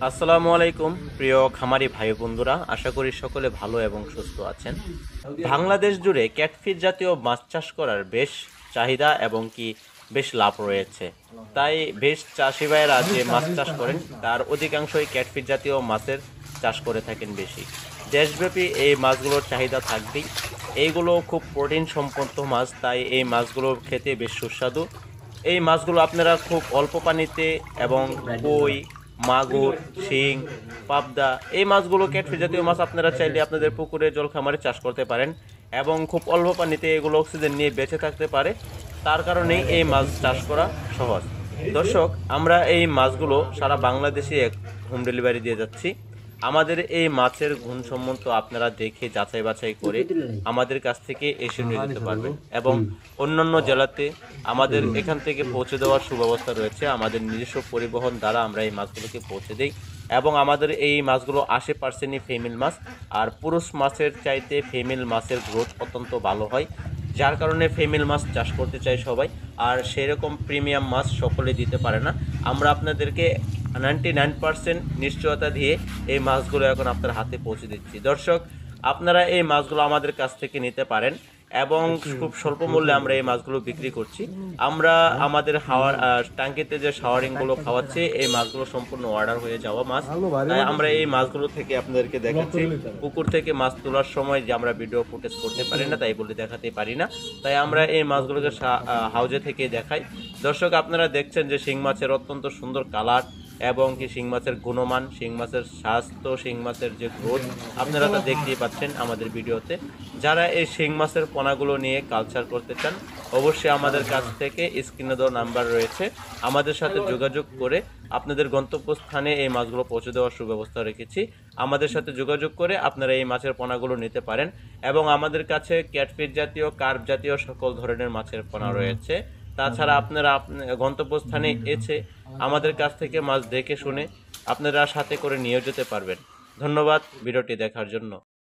আসসালামু আলাইকুম প্রিয় খামারি ভাই বন্ধুরা, আশা করি সকলে ভালো এবং সুস্থ আছেন। বাংলাদেশ জুড়ে ক্যাটফিশ জাতীয় মাছ চাষ করার বেশ চাহিদা এবং বেশ লাভ রয়েছে। তাই বেশ চাষি ভাইয়েরা যে মাছ চাষ করেন তার অধিকাংশই ক্যাটফিশ জাতীয় মাছের চাষ করে থাকেন বেশি। দেশব্যাপী এই মাছগুলোর চাহিদা থাকবেই। এইগুলো খুব প্রোটিন সম্পন্ন মাছ, তাই এই মাছগুলো খেতে বেশ সুস্বাদু। এই মাছগুলো আপনারা খুব অল্প পানিতে এবং কই, মাগুর, শিং, পাবদা এই মাছগুলো ক্যাটফিশ জাতীয় মাছ আপনারা চাইলে আপনাদের পুকুরে জল খামারে চাষ করতে পারেন এবং খুব অল্প পানিতে এগুলো অক্সিজেন নিয়ে বেঁচে থাকতে পারে। তার কারণেই এই মাছ চাষ করা সহজ। দর্শক, আমরা এই মাছগুলো সারা বাংলাদেশে হোম ডেলিভারি দিয়ে যাচ্ছি। আমাদের এই মাছের গুণসম্মত আপনারা দেখে যাচাই বাছাই করে আমাদের কাছ থেকে এসে নিয়ে যেতে পারবেন এবং অন্যান্য জেলাতে আমাদের এখান থেকে পৌঁছে দেওয়ার সুব্যবস্থা রয়েছে। আমাদের নিজস্ব পরিবহন দ্বারা আমরা এই মাছগুলোকে পৌঁছে দিই এবং আমাদের এই মাছগুলো 80%ই ফিমেল মাছ, আর পুরুষ মাছের চাইতে ফিমেল মাছের গ্রোথ অত্যন্ত ভালো হয়, যার কারণে ফিমেল মাছ চাষ করতে চাই সবাই। আর সেরকম প্রিমিয়াম মাছ সকলে দিতে পারে না। আমরা আপনাদেরকে 99% নিশ্চয়তা দিয়ে এই মাছগুলো এখন আপনার হাতে পৌঁছে দিচ্ছি। দর্শক, আপনারা এই মাছগুলো আমাদের কাছ থেকে নিতে পারেন এবং খুব স্বল্প মূল্যে আমরা এই মাছগুলো বিক্রি করছি। আমরা আমাদের ট্যাঙ্কিতে যে শাওয়ারিংগুলো খাওয়াচ্ছি এই মাছগুলো সম্পূর্ণ অর্ডার হয়ে যাওয়া মাছ। তাই আমরা এই মাছগুলো থেকে আপনাদেরকে দেখাচ্ছি। পুকুর থেকে মাছ তোলার সময় যে আমরা ভিডিও ফুটেজ করতে পারি না, তাই বলে দেখাতে পারি না, তাই আমরা এই মাছগুলোকে হাউজে থেকে দেখাই। দর্শক, আপনারা দেখছেন যে শিং মাছের অত্যন্ত সুন্দর কালার এবং শিং মাছের গুণমান, শিং মাছের স্বাস্থ্য, শিং মাছের যে গ্রোথ আপনারা তা দেখতেই পাচ্ছেন আমাদের ভিডিওতে। যারা এই শিং মাছের পোনাগুলো নিয়ে কালচার করতে চান অবশ্যই আমাদের কাছ থেকে স্ক্রিনে দেওয়া নাম্বার রয়েছে, আমাদের সাথে যোগাযোগ করে আপনাদের গন্তব্যস্থানে এই মাছগুলো পৌঁছে দেওয়ার সুব্যবস্থা রেখেছি। আমাদের সাথে যোগাযোগ করে আপনারা এই মাছের পোনাগুলো নিতে পারেন এবং আমাদের কাছে ক্যাটফিশ জাতীয়, কার্প জাতীয় সকল ধরনের মাছের পোনা রয়েছে। তাছাড়া আপনারা গন্তব্যস্থানে এসে আমাদের কাছ থেকে মাছ দেখে শুনে আপনারা সাথে করে নিয়ে যেতে পারবেন। ধন্যবাদ ভিডিওটি দেখার জন্য।